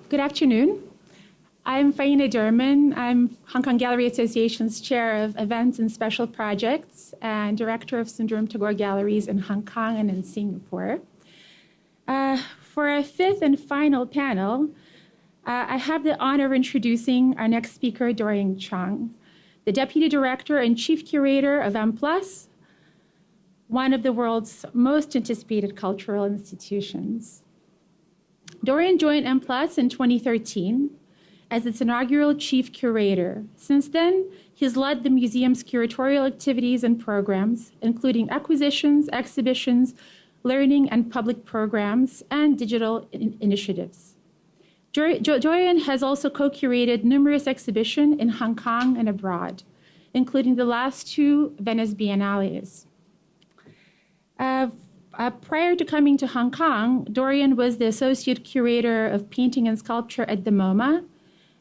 Good afternoon. I'm Faina Durman. I'm Hong Kong Gallery Association's Chair of Events and Special Projects and Director of Sundaram Tagore Galleries in Hong Kong and in Singapore. For our fifth and final panel, I have the honor of introducing our next speaker, Dorian Chang, the Deputy Director and Chief Curator of M+, one of the world's most anticipated cultural institutions. Dorian joined M+ in 2013 as its inaugural Chief Curator. Since then, he's led the museum's curatorial activities and programs, including acquisitions, exhibitions, learning and public programs, and digital initiatives. Dorian has also co-curated numerous exhibitions in Hong Kong and abroad, including the last two Venice Biennales. Prior to coming to Hong Kong, Dorian was the Associate Curator of Painting and Sculpture at the MoMA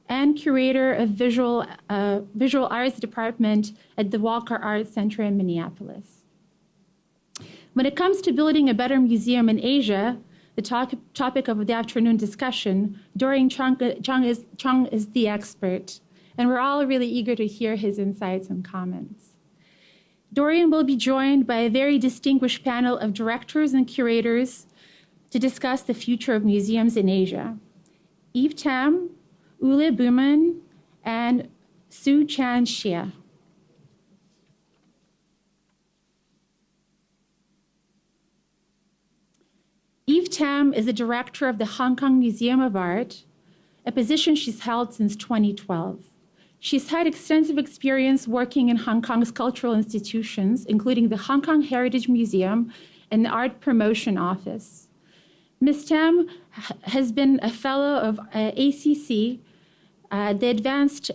and Curator of Visual Arts Department at the Walker Arts Center in Minneapolis. When it comes to building a better museum in Asia, the topic of the afternoon discussion, Dorian Chang is the expert, and we're all really eager to hear his insights and comments. Dorian will be joined by a very distinguished panel of directors and curators to discuss the future of museums in Asia. Yves Tam, Ule Buman, and Su Chan Xie. Yves Tam is the director of the Hong Kong Museum of Art, a position she's held since 2012. She's had extensive experience working in Hong Kong's cultural institutions, including the Hong Kong Heritage Museum and the Art Promotion Office. Ms. Tam has been a fellow of ACC, the Advanced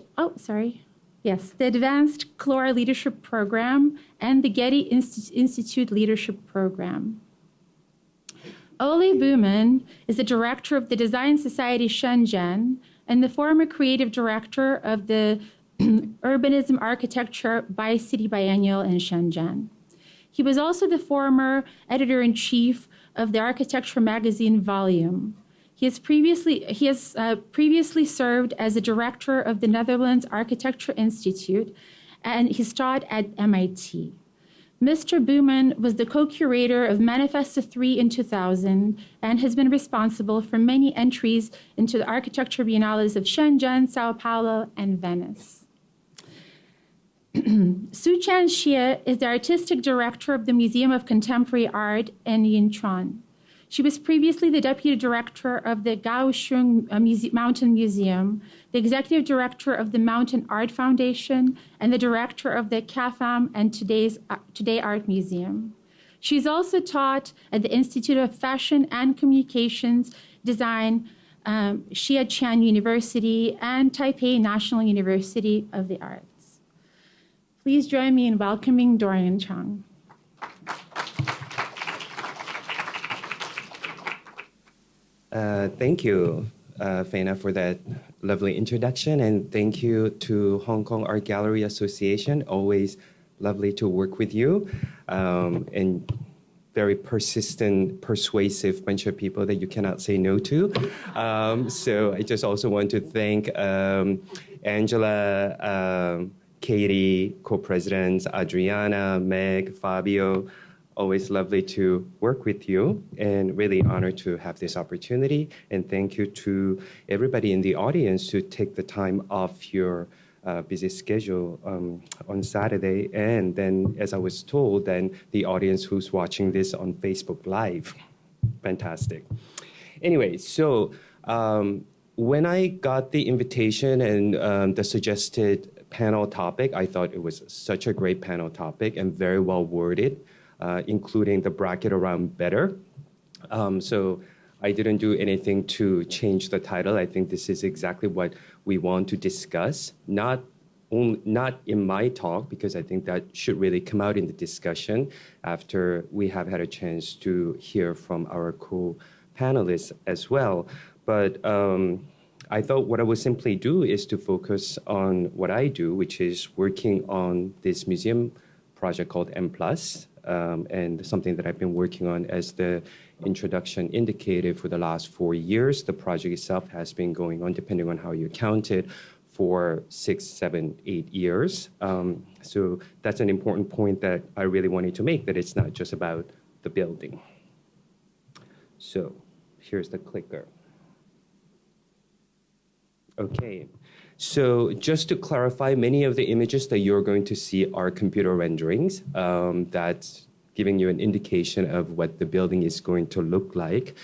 CLOR Leadership Program and the Getty Institute Leadership Program. Ole Buman is the director of the Design Society Shenzhen and the former creative director of the Urbanism Architecture Bi-City Biennial in Shenzhen. He was also the former editor-in-chief of the Architecture magazine volume. He has previously served as the director of the Netherlands Architecture Institute, and he's taught at MIT. Mr. Buman was the co-curator of Manifesto 3 in 2000 and has been responsible for many entries into the architecture biennales of Shenzhen, Sao Paulo, and Venice. Su Chan Xie is the artistic director of the Museum of Contemporary Art in Yinchuan. She was previously the deputy director of the Kaohsiung Mountain Museum, the executive director of the Mountain Art Foundation, and the director of the CAFAM and Today Art Museum. She's also taught at the Institute of Fashion and Communications Design, Xiaqian University, and Taipei National University of the Arts. Please join me in welcoming Dorian Chang. Thank you, Faina, for that lovely introduction, and thank you to Hong Kong Art Gallery Association. Always lovely to work with you, and very persistent, persuasive bunch of people that you cannot say no to. So I just also want to thank Angela, Katie, co-presidents, Adriana, Meg, Fabio. Always lovely to work with you and really honored to have this opportunity. And thank you to everybody in the audience to take the time off your busy schedule on Saturday. And then, as I was told, then the audience who's watching this on Facebook Live. Fantastic. Anyway, so when I got the invitation and the suggested panel topic, I thought it was such a great panel topic and very well worded. Including the bracket around better. So I didn't do anything to change the title. I think this is exactly what we want to discuss, not in my talk, because I think that should really come out in the discussion after we have had a chance to hear from our co-panelists as well. But I thought what I would simply do is to focus on what I do, which is working on this museum project called M+, and something that I've been working on as the introduction indicated for the last 4 years. The project itself has been going on, depending on how you count it, for 6, 7, 8 years. So that's an important point that I really wanted to make, that it's not just about the building. So here's the clicker. Okay, so just to clarify, many of the images that you're going to see are computer renderings. That's giving you an indication of what the building is going to look like.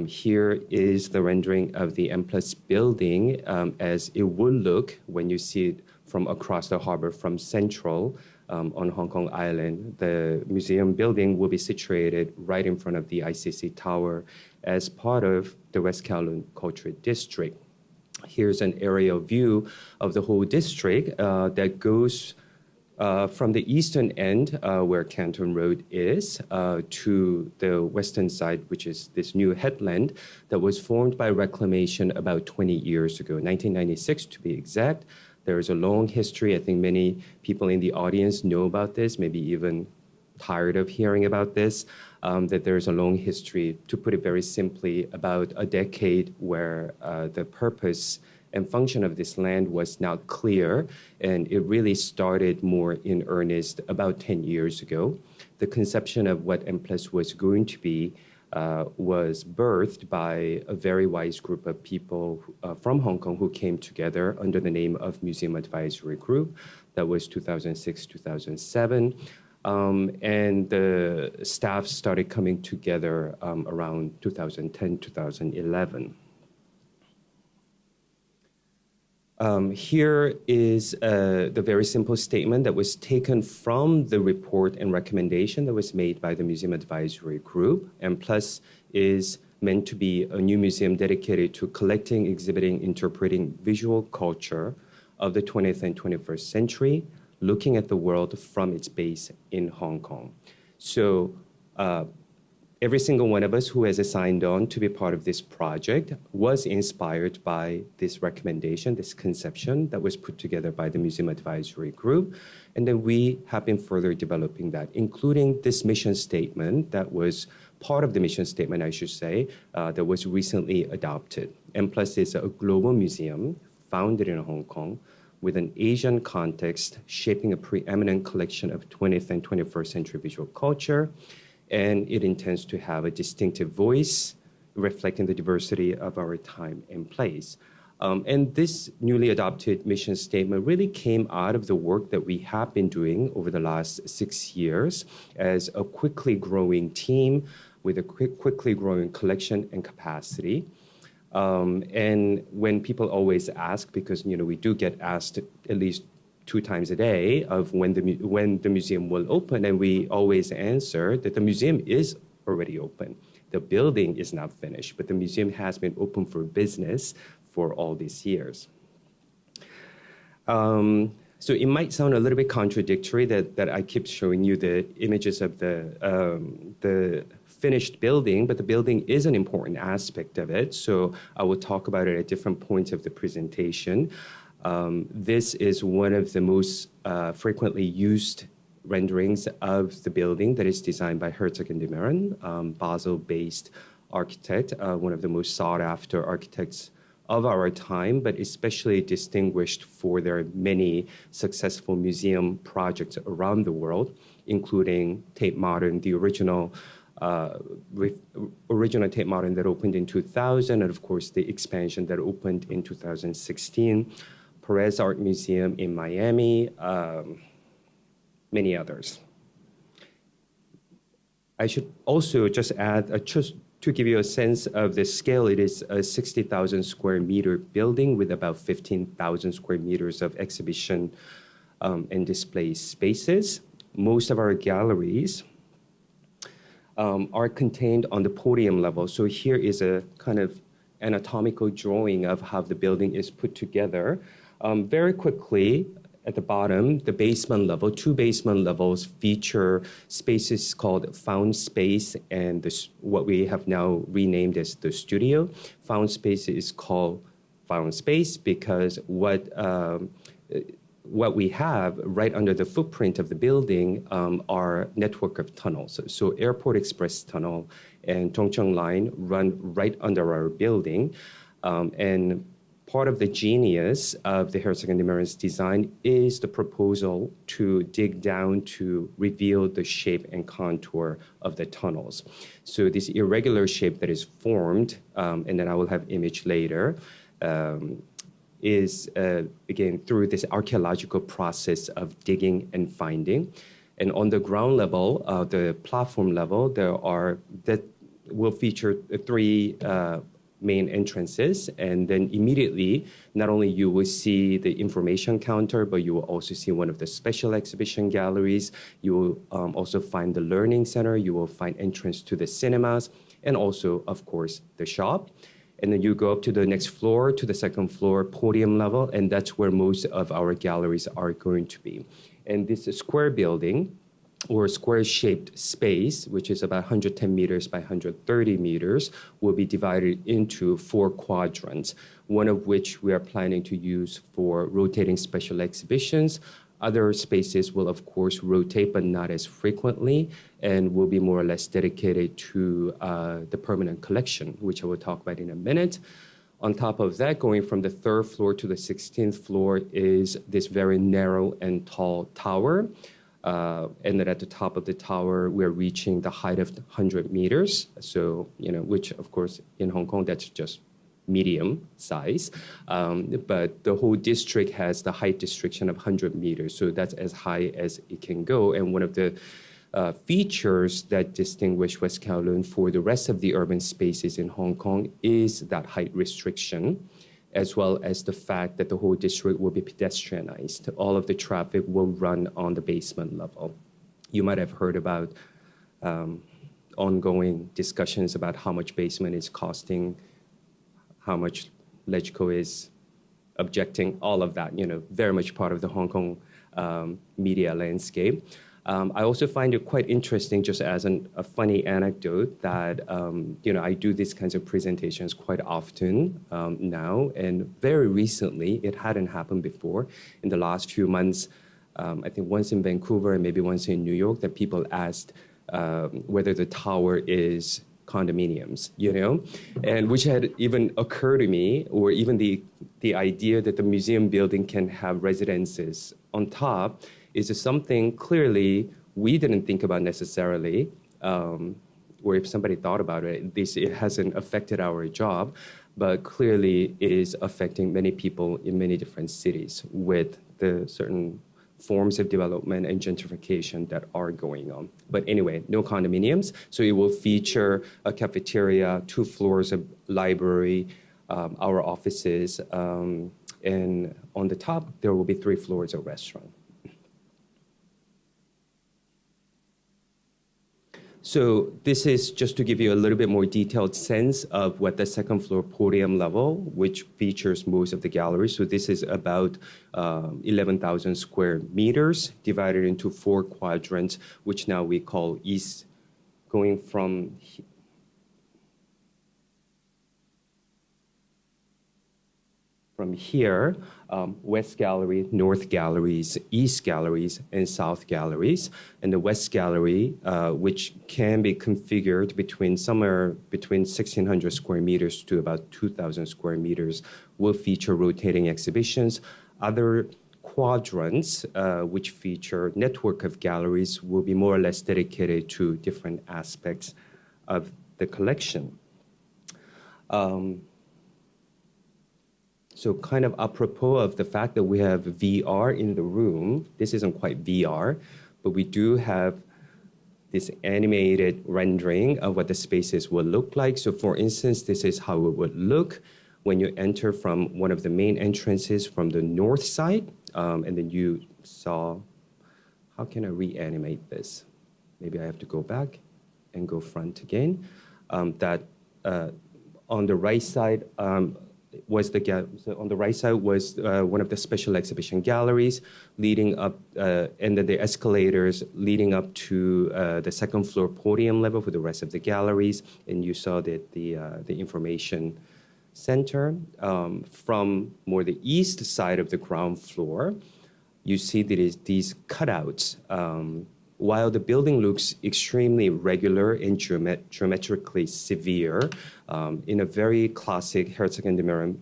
Here is the rendering of the M+ building as it would look when you see it from across the harbor from Central on Hong Kong Island. The museum building will be situated right in front of the ICC Tower as part of the West Kowloon Cultural District. Here's an aerial view of the whole district that goes from the eastern end, where Canton Road is, to the western side, which is this new headland that was formed by reclamation about 20 years ago, 1996 to be exact. There is a long history. I think many people in the audience know about this, maybe even tired of hearing about this, that there's a long history, to put it very simply, about a decade where the purpose and function of this land was not clear, and it really started more in earnest about 10 years ago. The conception of what M+ was going to be was birthed by a very wise group of people from Hong Kong who came together under the name of Museum Advisory Group. That was 2006, 2007. And the staff started coming together around 2010, 2011. Here is the very simple statement that was taken from the report and recommendation that was made by the Museum Advisory Group. M+ is meant to be a new museum dedicated to collecting, exhibiting, interpreting visual culture of the 20th and 21st century, looking at the world from its base in Hong Kong. So every single one of us who has signed on to be part of this project was inspired by this recommendation, this conception that was put together by the Museum Advisory Group. And then we have been further developing that, including this mission statement that was part of the mission statement, I should say, that was recently adopted. M+ is a global museum founded in Hong Kong with an Asian context, shaping a preeminent collection of 20th and 21st century visual culture. And it intends to have a distinctive voice reflecting the diversity of our time and place. And this newly adopted mission statement really came out of the work that we have been doing over the last 6 years as a quickly growing team with a quickly growing collection and capacity. And when people always ask, because we do get asked at least 2 times a day of when the museum will open, and we always answer that the museum is already open. The building is not finished, but the museum has been open for business for all these years. So it might sound a little bit contradictory that I keep showing you the images of the finished building, but the building is an important aspect of it. So I will talk about it at different points of the presentation. This is one of the most frequently used renderings of the building that is designed by Herzog & de Meuron, Basel-based architect, one of the most sought-after architects of our time, but especially distinguished for their many successful museum projects around the world, including Tate Modern, the original Tate Modern that opened in 2000, and of course the expansion that opened in 2016. Perez Art Museum in Miami, many others. I should also just add, just to give you a sense of the scale, it is a 60,000 square meter building with about 15,000 square meters of exhibition and display spaces. Most of our galleries are contained on the podium level. So here is a kind of anatomical drawing of how the building is put together. Very quickly, at the bottom, the basement level, 2 basement levels feature spaces called Found Space and what we have now renamed as the studio. Found Space is called Found Space because what what we have right under the footprint of the building are network of tunnels. So Airport Express Tunnel and Dongcheong Line run right under our building. And part of the genius of the Herzog and de Meren's design is the proposal to dig down to reveal the shape and contour of the tunnels. So this irregular shape that is formed, and then I will have image later, is, again, through this archaeological process of digging and finding. And on the ground level, the platform level, that will feature three main entrances, and then immediately, not only you will see the information counter, but you will also see one of the special exhibition galleries. You will also find the learning center. You will find entrance to the cinemas, and also, of course, the shop. And then you go up to the next floor, to the second floor, podium level, and that's where most of our galleries are going to be. And this square building, or square-shaped space, which is about 110 meters by 130 meters, will be divided into 4 quadrants, one of which we are planning to use for rotating special exhibitions. Other spaces will, of course, rotate, but not as frequently, and will be more or less dedicated to the permanent collection, which I will talk about in a minute. On top of that, going from the 3rd floor to the 16th floor is this very narrow and tall tower. And then at the top of the tower, we're reaching the height of 100 meters. So, which, of course, in Hong Kong, that's just medium size. But the whole district has the height restriction of 100 meters. So that's as high as it can go. And one of the features that distinguish West Kowloon for the rest of the urban spaces in Hong Kong is that height restriction, as well as the fact that the whole district will be pedestrianized. All of the traffic will run on the basement level. You might have heard about ongoing discussions about how much basement is costing, how much LegCo is objecting, all of that, very much part of the Hong Kong media landscape. I also find it quite interesting, just as a funny anecdote, that I do these kinds of presentations quite often now, and very recently, it hadn't happened before. In the last few months, I think once in Vancouver and maybe once in New York, that people asked whether the tower is condominiums, and which had even occurred to me, or even the idea that the museum building can have residences on top is something clearly we didn't think about necessarily, or if somebody thought about it, it hasn't affected our job, but clearly is affecting many people in many different cities with the certain forms of development and gentrification that are going on. But anyway, no condominiums, so it will feature a cafeteria, 2 floors of library, our offices, and on the top, there will be 3 floors of restaurant. So this is just to give you a little bit more detailed sense of what the 2nd floor podium level, which features most of the gallery. So this is about 11,000 square meters divided into 4 quadrants, which now we call east, going from here, West Gallery, North Galleries, East Galleries, and South Galleries. And the West Gallery, which can be configured somewhere between 1,600 square meters to about 2,000 square meters, will feature rotating exhibitions. Other quadrants, which feature network of galleries, will be more or less dedicated to different aspects of the collection. So kind of apropos of the fact that we have VR in the room, this isn't quite VR, but we do have this animated rendering of what the spaces will look like. So for instance, this is how it would look when you enter from one of the main entrances from the north side. And then you saw, how can I reanimate this? Maybe I have to go back and go front again. On the right side, on the right side was one of the special exhibition galleries leading up, and then the escalators leading up to the 2nd floor podium level for the rest of the galleries. And you saw that the information center. From more the east side of the ground floor, you see that is these cutouts. While the building looks extremely regular and geometrically severe, in a very classic Herzog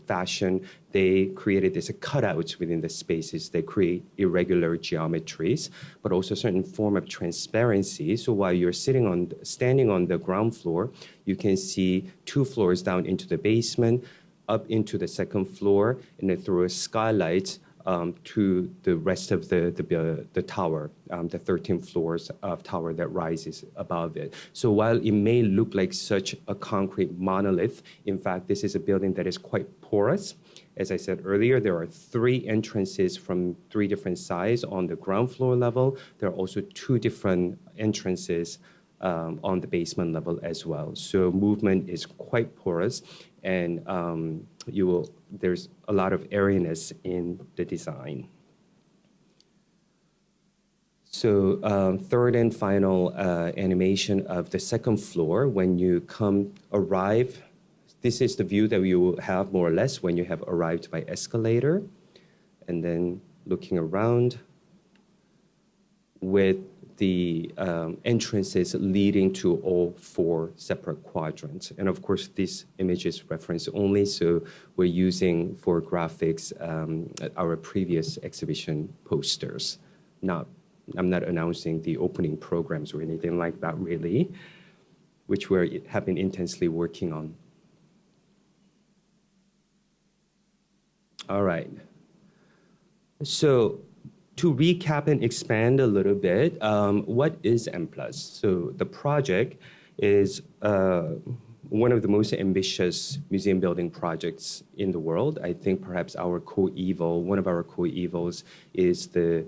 fashion, they created these cutouts within the spaces. They create irregular geometries, but also a certain form of transparency. So while you're standing on the ground floor, you can see 2 floors down into the basement, up into the 2nd floor, and then through a skylight to the rest of the tower, the 13 floors of tower that rises above it. So while it may look like such a concrete monolith, in fact, this is a building that is quite porous. As I said earlier, there are 3 entrances from 3 different sides on the ground floor level. There are also 2 different entrances on the basement level as well. So movement is quite porous, and there's a lot of airiness in the design. So 3rd and final animation of the 2nd floor. When you arrive, this is the view that you will have more or less when you have arrived by escalator. And then looking around with the entrances leading to all 4 separate quadrants. And of course, this image is reference only, so we're using for graphics our previous exhibition posters. I'm not announcing the opening programs or anything like that, really, which we have been intensely working on. All right. So, to recap and expand a little bit, what is M+? So the project is one of the most ambitious museum building projects in the world. I think perhaps one of our coevals is the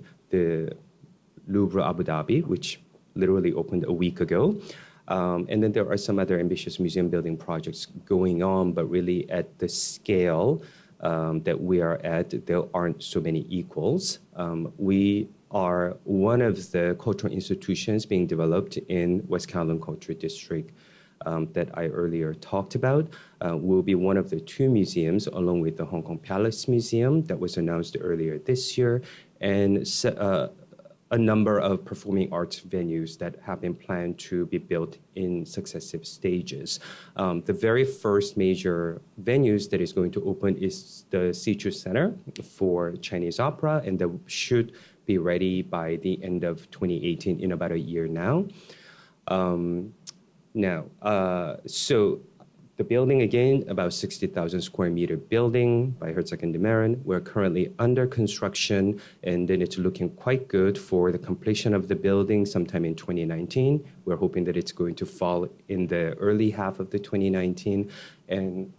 Louvre Abu Dhabi, which literally opened a week ago. And then there are some other ambitious museum building projects going on, but really at the scale that we are at, there aren't so many equals. We are one of the cultural institutions being developed in West Kowloon Cultural District that I earlier talked about. We'll be one of the 2 museums, along with the Hong Kong Palace Museum that was announced earlier this year, and a number of performing arts venues that have been planned to be built in successive stages. The very first major venues that is going to open is the Sichu Center for Chinese opera, and that should be ready by the end of 2018, in about a year now. So the building, again, about 60,000 square meter building by Herzog & de Meuron. We're currently under construction, and then it's looking quite good for the completion of the building sometime in 2019. We're hoping that it's going to fall in the early half of the 2019, and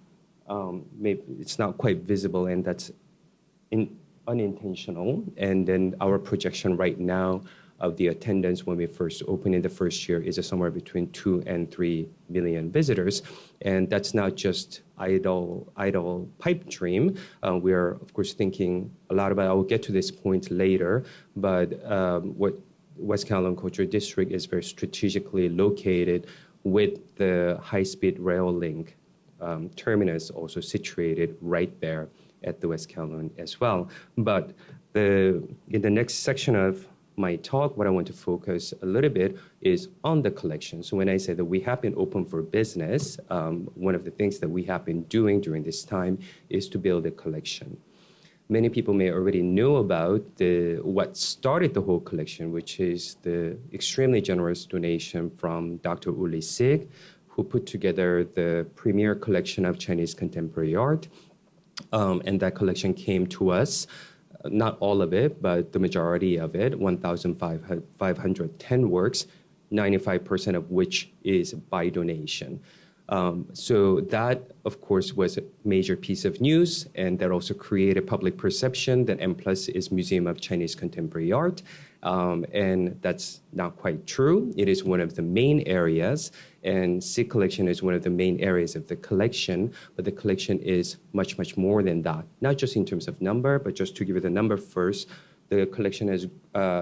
maybe it's not quite visible, and that's unintentional. And then our projection right now of the attendance when we first opened in the first year is somewhere between 2 and 3 million visitors. And that's not just idle pipe dream. We're, of course, thinking a lot about, I will get to this point later, but what West Kowloon Cultural District is very strategically located with the high-speed rail link terminus also situated right there at the West Kowloon as well. But in the next section of my talk, what I want to focus a little bit is on the collection. So when I say that we have been open for business, one of the things that we have been doing during this time is to build a collection. Many people may already know about what started the whole collection, which is the extremely generous donation from Dr. Uli Sig, who put together the premier collection of Chinese contemporary art. And that collection came to us. Not all of it, but the majority of it, 1,510 works, 95% of which is by donation. So that, of course, was a major piece of news, and that also created public perception that M+ is Museum of Chinese Contemporary Art, and that's not quite true. It is one of the main areas, and SIG collection is one of the main areas of the collection, but the collection is much, much more than that. Not just in terms of number, but just to give you the number first, the collection has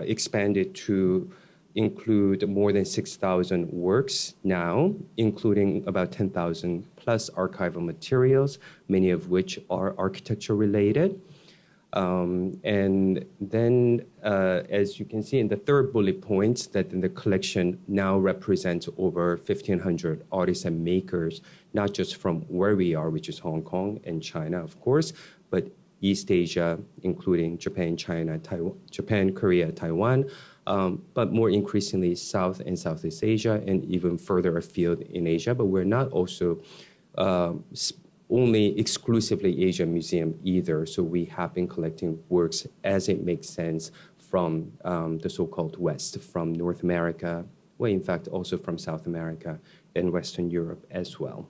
expanded to include more than 6,000 works now, including about 10,000 plus archival materials, many of which are architecture related. And then, as you can see in the third bullet point, that in the collection now represents over 1,500 artists and makers, not just from where we are, which is Hong Kong and China, of course, but East Asia, including Japan, China, Taiwan, Japan, Korea, Taiwan, but more increasingly South and Southeast Asia, and even further afield in Asia. But we're not also only exclusively Asian museum either. So we have been collecting works as it makes sense from the so-called West, from North America, well, in fact, also from South America and Western Europe as well.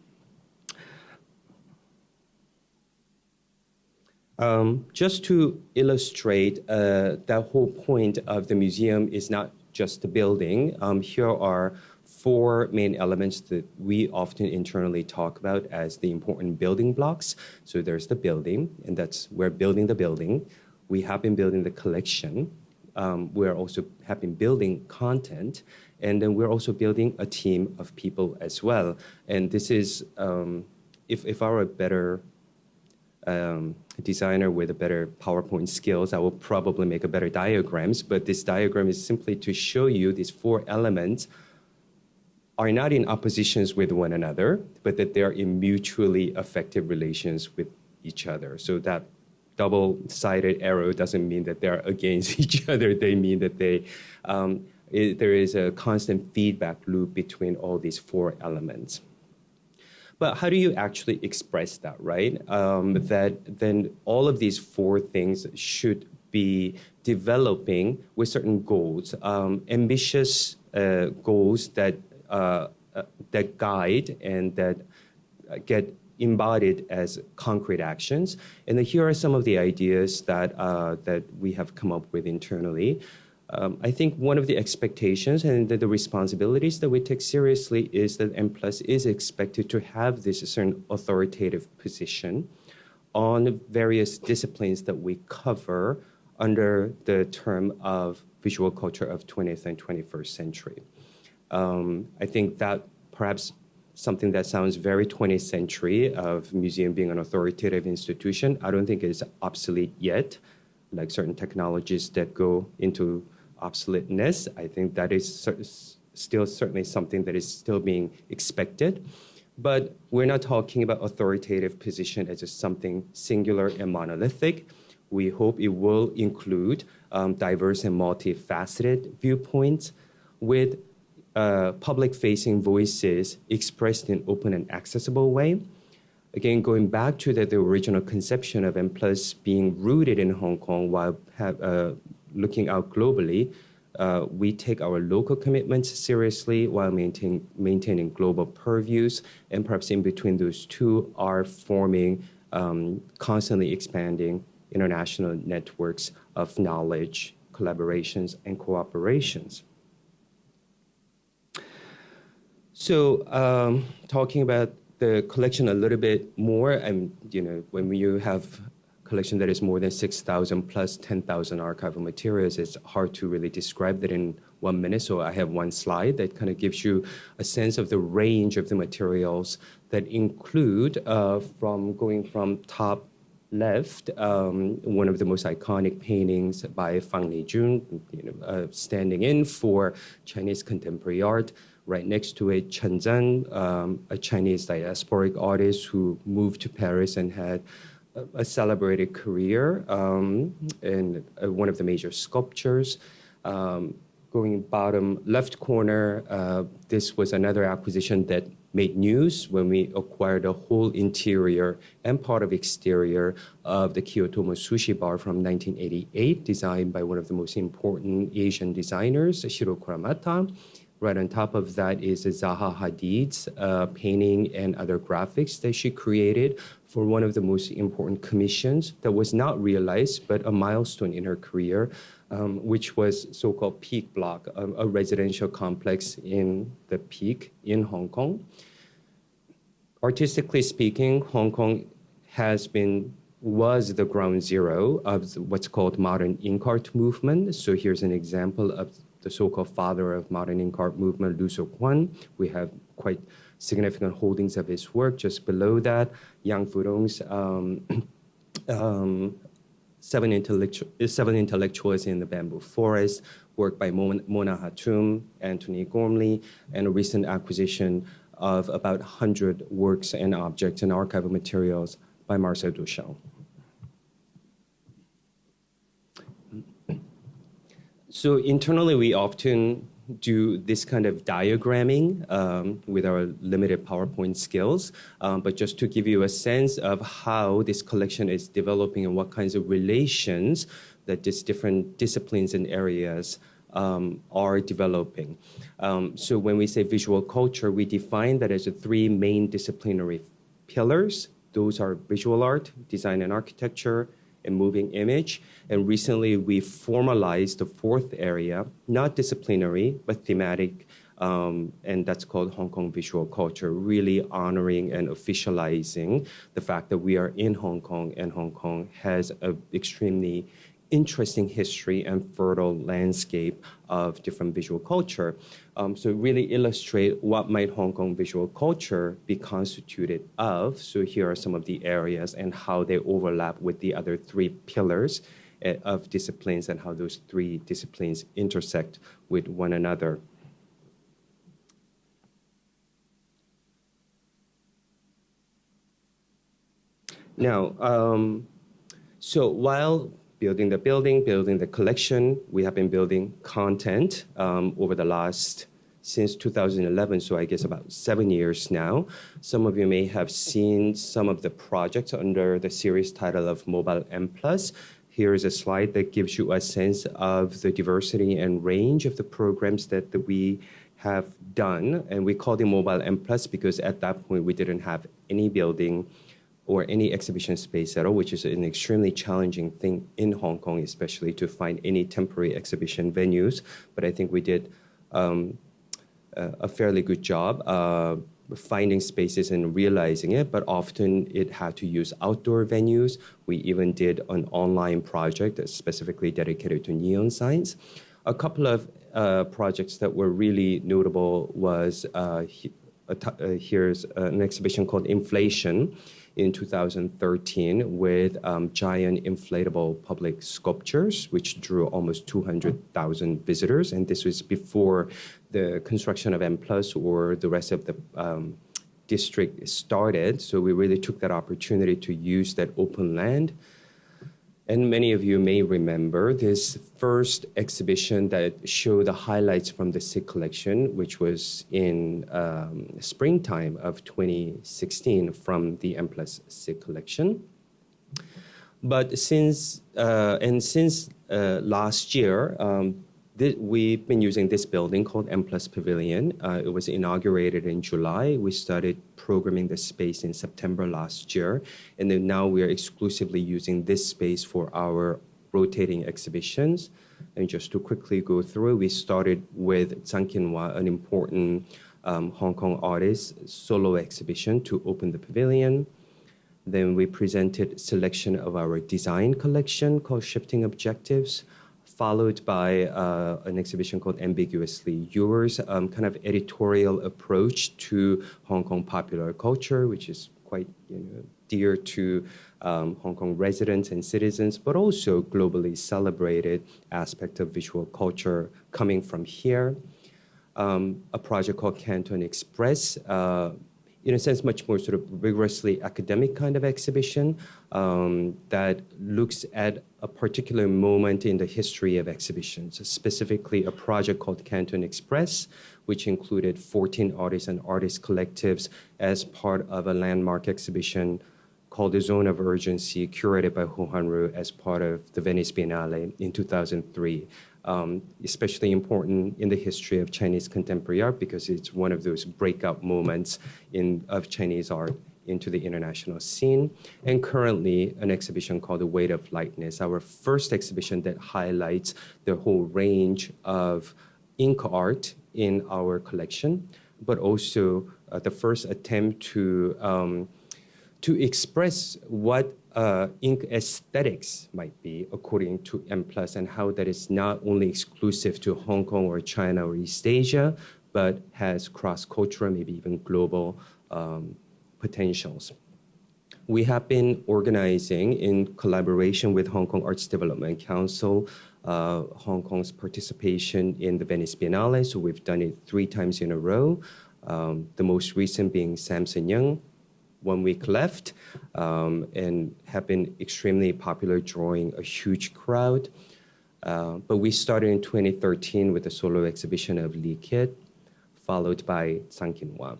Just to illustrate that whole point of the museum is not just the building, here are four main elements that we often internally talk about as the important building blocks. So there's the building, and we're building the building. We have been building the collection. We're also have been building content, and then we're also building a team of people as well. And this is, if I were a better designer with a better PowerPoint skills, I will probably make a better diagrams, but this diagram is simply to show you these four elements are not in oppositions with one another, but that they're in mutually effective relations with each other. So that double-sided arrow doesn't mean that they're against each other. They mean that there is a constant feedback loop between all these four elements. But how do you actually express that, right? That then all of these four things should be developing with certain goals, ambitious goals that guide and that get embodied as concrete actions. And here are some of the ideas that we have come up with internally. I think one of the expectations and the responsibilities that we take seriously is that M+ is expected to have this certain authoritative position on various disciplines that we cover under the term of visual culture of 20th and 21st century. I think that perhaps something that sounds very 20th century of museum being an authoritative institution, I don't think is obsolete yet, like certain technologies that go into obsoleteness. I think that is still certainly something that is still being expected. But we're not talking about authoritative position as just something singular and monolithic. We hope it will include diverse and multifaceted viewpoints with public-facing voices expressed in open and accessible way. Again, going back to the original conception of M+ being rooted in Hong Kong while looking out globally, we take our local commitments seriously while maintaining global purviews, and perhaps in between those two are forming constantly expanding international networks of knowledge, collaborations, and cooperations. So talking about the collection a little bit more, and when you have collection that is more than 6,000 plus 10,000 archival materials, it's hard to really describe that in 1 minute. So I have one slide that kind of gives you a sense of the range of the materials that include going from top left, one of the most iconic paintings by Fang Lijun, standing in for Chinese contemporary art. Right next to it, Chen Zhen, a Chinese diasporic artist who moved to Paris and had a celebrated career, and one of the major sculptures. Going bottom left corner, this was another acquisition that made news when we acquired the whole interior and part of exterior of the Kiyotomo Sushi Bar from 1988, designed by one of the most important Asian designers, Shiro Kuramata. Right on top of that is Zaha Hadid's painting and other graphics that she created for one of the most important commissions that was not realized, but a milestone in her career, which was so-called Peak Block, a residential complex in the Peak in Hong Kong. Artistically speaking, Hong Kong was the ground zero of what's called modern ink art movement. So here's an example of the so-called father of modern ink art movement, Lu Sokwon. We have quite significant holdings of his work. Just below that, Yang Furong's Seven Intellectuals in the Bamboo Forest, work by Mona Hatoum, Anthony Gormley, and a recent acquisition of about 100 works and objects and archival materials by Marcel Duchamp. So internally, we often do this kind of diagramming with our limited PowerPoint skills, but just to give you a sense of how this collection is developing and what kinds of relations that these different disciplines and areas are developing. So when we say visual culture, we define that as the three main disciplinary pillars. Those are visual art, design and architecture, and moving image. And recently we formalized the fourth area, not disciplinary, but thematic, and that's called Hong Kong visual culture, really honoring and officializing the fact that we are in Hong Kong, and Hong Kong has an extremely interesting history and fertile landscape of different visual culture. So really illustrate what might Hong Kong visual culture be constituted of. So here are some of the areas and how they overlap with the other three pillars of disciplines and how those three disciplines intersect with one another. Now, so while building the collection, we have been building content over the last, since 2011, so I guess about 7 years now. Some of you may have seen some of the projects under the series title of Mobile M+. Here is a slide that gives you a sense of the diversity and range of the programs that we have done. And we call them Mobile M+, because at that point we didn't have any building or any exhibition space at all, which is an extremely challenging thing in Hong Kong, especially to find any temporary exhibition venues. But I think we did a fairly good job finding spaces and realizing it, but often it had to use outdoor venues. We even did an online project that's specifically dedicated to neon signs. A couple of projects that were really notable was, here's an exhibition called Inflation in 2013 with giant inflatable public sculptures, which drew almost 200,000 visitors. And this was before the construction of M+ or the rest of the district started. So we really took that opportunity to use that open land. And many of you may remember this first exhibition that showed the highlights from the SIG collection, which was in springtime of 2016 from the M+ SIG collection. But since last year, we've been using this building called M+ Pavilion. It was inaugurated in July. We started programming the space in September last year. And then now we are exclusively using this space for our rotating exhibitions. And just to quickly go through, we started with Zhang Qinhua, an important Hong Kong artist, solo exhibition to open the pavilion. Then we presented selection of our design collection called Shifting Objectives, followed by an exhibition called Ambiguously Yours, kind of editorial approach to Hong Kong popular culture, which is quite dear to Hong Kong residents and citizens, but also globally celebrated aspect of visual culture coming from here. A project called Canton Express, in a sense, much more sort of rigorously academic kind of exhibition that looks at a particular moment in the history of exhibitions, specifically a project called Canton Express, which included 14 artists and artist collectives as part of a landmark exhibition called The Zone of Urgency, curated by Ho Han-ru as part of the Venice Biennale in 2003. Especially important in the history of Chinese contemporary art because it's one of those breakout moments of Chinese art into the international scene. And currently an exhibition called The Weight of Lightness, our first exhibition that highlights the whole range of ink art in our collection, but also the first attempt to express what ink aesthetics might be according to M+, and how that is not only exclusive to Hong Kong or China or East Asia, but has cross-cultural, maybe even global potentials. we have been organizing in collaboration with Hong Kong Arts Development Council, Hong Kong's participation in the Venice Biennale. So we've done it 3 times in a row. The most recent being Samson Young, 1 week left, and have been extremely popular, drawing a huge crowd. But we started in 2013 with a solo exhibition of Lee Kit, followed by Sang Kin-hwa.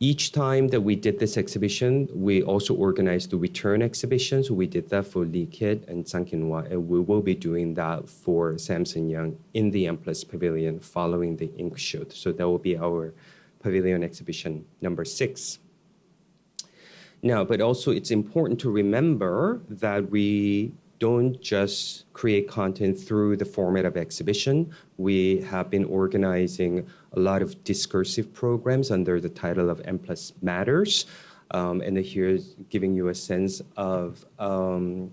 Each time that we did this exhibition, we also organized the return exhibition. So we did that for Lee Kit and Sang Kin-hwa, and we will be doing that for Samson Young in the M+ Pavilion following the ink shoot. So that will be our pavilion exhibition number 6. Now, but also it's important to remember that we don't just create content through the format of exhibition. We have been organizing a lot of discursive programs under the title of M+ Matters. And here's giving you a sense of the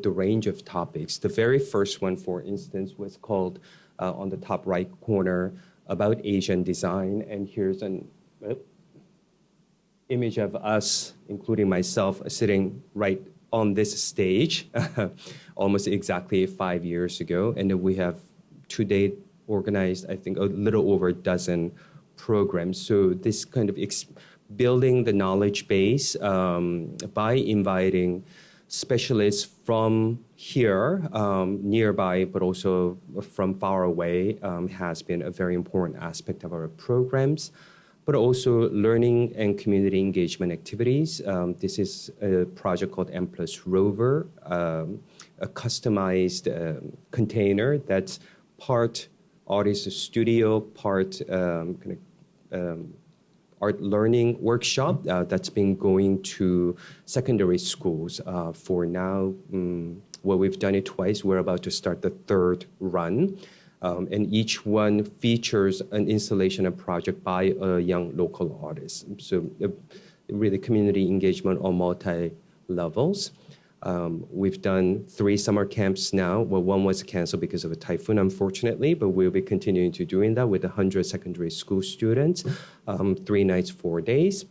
range of topics. The very first one, for instance, was called, on the top right corner, about Asian design. And here's an image of us, including myself, sitting right on this stage almost exactly 5 years ago. And then we have to date organized, I think, a little over a dozen programs. So this kind of building the knowledge base by inviting specialists from here, nearby, but also from far away, has been a very important aspect of our programs. But also learning and community engagement activities. This is a project called M+ Rover, a customized container that's part artist studio, part art learning workshop that's been going to secondary schools for now. Well, we've done it twice. We're about to start the 3rd run. And each one features an installation and project by a young local artist. So really community engagement on multi-levels. We've done 3 summer camps now. Well, 1 was canceled because of a typhoon, unfortunately, but we'll be continuing to doing that with 100 secondary school students, 3 nights, 4 days.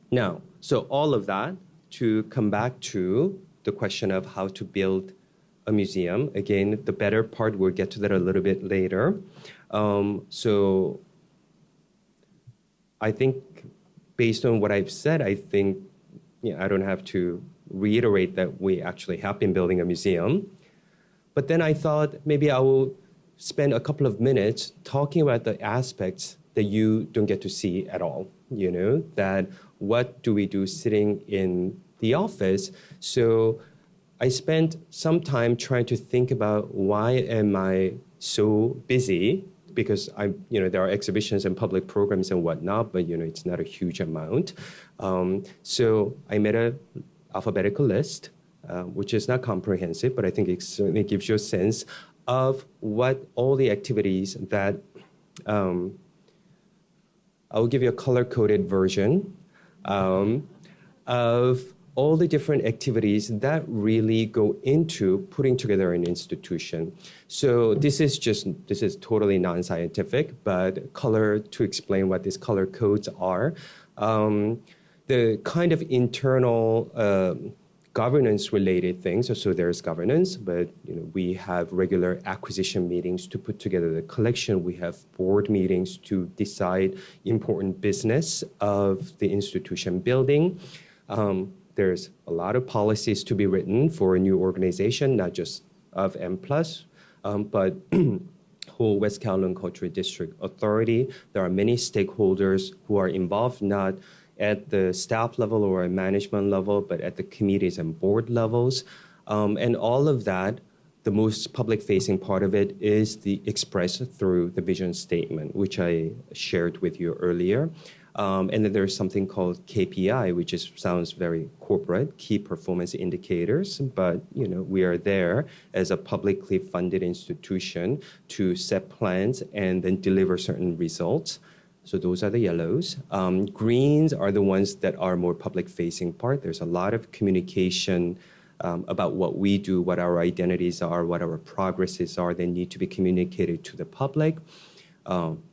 Now, so all of that to come back to the question of how to build a museum. Again, the better part, we'll get to that a little bit later. So I think based on what I've said, I think I don't have to reiterate that we actually have been building a museum. But then I thought maybe I will spend a couple of minutes talking about the aspects that you don't get to see at all, that what do we do sitting in the office? So I spent some time trying to think about why am I so busy, because there are exhibitions and public programs and whatnot, but it's not a huge amount. So I made an alphabetical list, which is not comprehensive, but I think it certainly gives you a sense of what all the activities that I will give you a color-coded version of all the different activities that really go into putting together an institution. So this is totally non-scientific, but color, to explain what these color codes are. The kind of internal governance-related things, so there's governance, but we have regular acquisition meetings to put together the collection. We have board meetings to decide important business of the institution building. There's a lot of policies to be written for a new organization, not just of M+, but whole West Kowloon Cultural District Authority. There are many stakeholders who are involved, not at the staff level or at management level, but at the committees and board levels. And all of that, the most public-facing part of it is expressed through the vision statement, which I shared with you earlier. And then there's something called KPI, which sounds very corporate, key performance indicators, but we are there as a publicly funded institution to set plans and then deliver certain results. So those are the yellows. Greens are the ones that are more public-facing part. There's a lot of communication about what we do, what our identities are, what our progresses are. They need to be communicated to the public.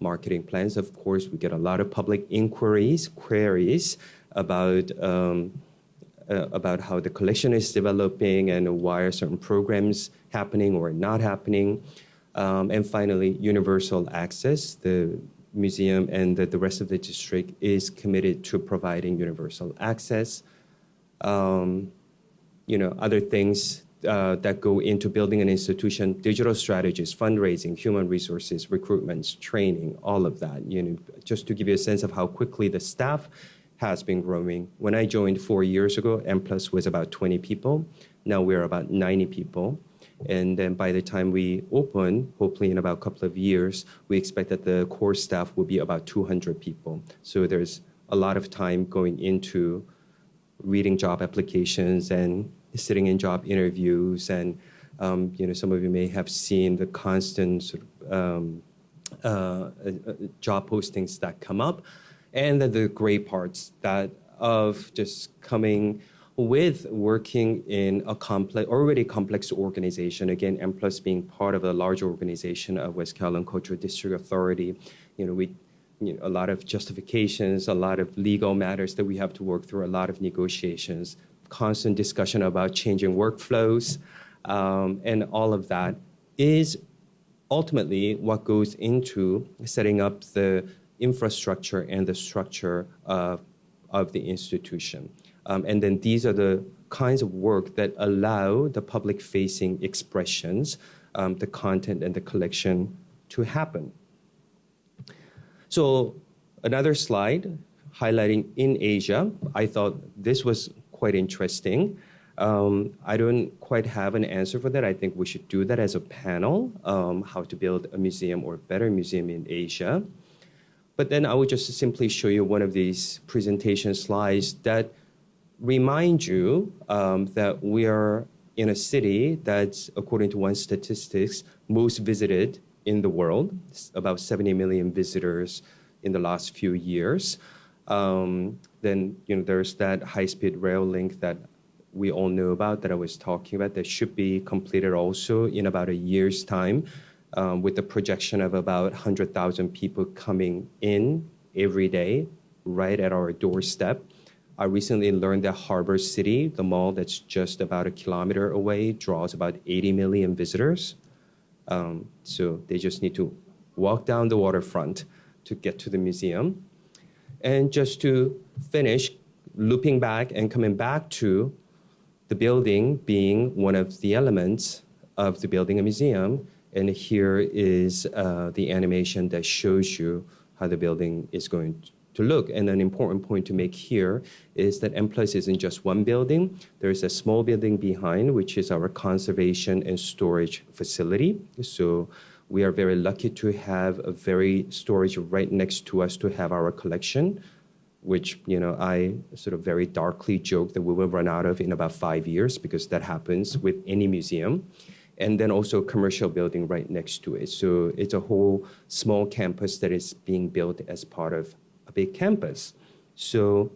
Marketing plans, of course, we get a lot of public inquiries, queries, about how the collection is developing and why are certain programs happening or not happening. And finally, universal access. The museum and the rest of the district is committed to providing universal access. Other things that go into building an institution, digital strategies, fundraising, human resources, recruitments, training, all of that. Just to give you a sense of how quickly the staff has been growing. When I joined 4 years ago, M+ was about 20 people. Now we're about 90 people. And then by the time we open, hopefully in about a couple of years, we expect that the core staff will be about 200 people. So there's a lot of time going into reading job applications and sitting in job interviews. And, some of you may have seen the constant sort of, job postings that come up. And the great parts of just coming with working in a already complex organization. Again, M+ being part of a larger organization of West Kowloon Cultural District Authority. A lot of justifications, a lot of legal matters that we have to work through, a lot of negotiations, constant discussion about changing workflows, and all of that is ultimately what goes into setting up the infrastructure and the structure of the institution. And then these are the kinds of work that allow the public-facing expressions, the content and the collection to happen. So another slide highlighting in Asia. I thought this was quite interesting. I don't quite have an answer for that. I think we should do that as a panel, how to build a museum or a better museum in Asia. But then I will just simply show you one of these presentation slides that remind you that we are in a city that's, according to one statistics, most visited in the world. It's about 70 million visitors in the last few years. Then there's that high-speed rail link that we all know about that I was talking about that should be completed also in about a year's time. With the projection of about 100,000 people coming in every day, right at our doorstep. I recently learned that Harbor City, the mall that's just about a kilometer away, draws about 80 million visitors. So they just need to walk down the waterfront to get to the museum. And just to finish, looping back and coming back to the building being one of the elements of the building a museum. And here is the animation that shows you how the building is going to look. And an important point to make here is that M+ isn't just one building. There's a small building behind, which is our conservation and storage facility. So we are very lucky to have a very storage right next to us to have our collection, which I sort of very darkly joke that we will run out of in about 5 years, because that happens with any museum. And then also a commercial building right next to it. So it's a whole small campus that is being built as part of a big campus. So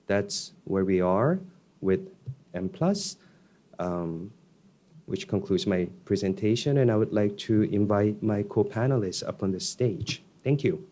that's where we are with M+, which concludes my presentation. And I would like to invite my co-panelists up on the stage. Thank you.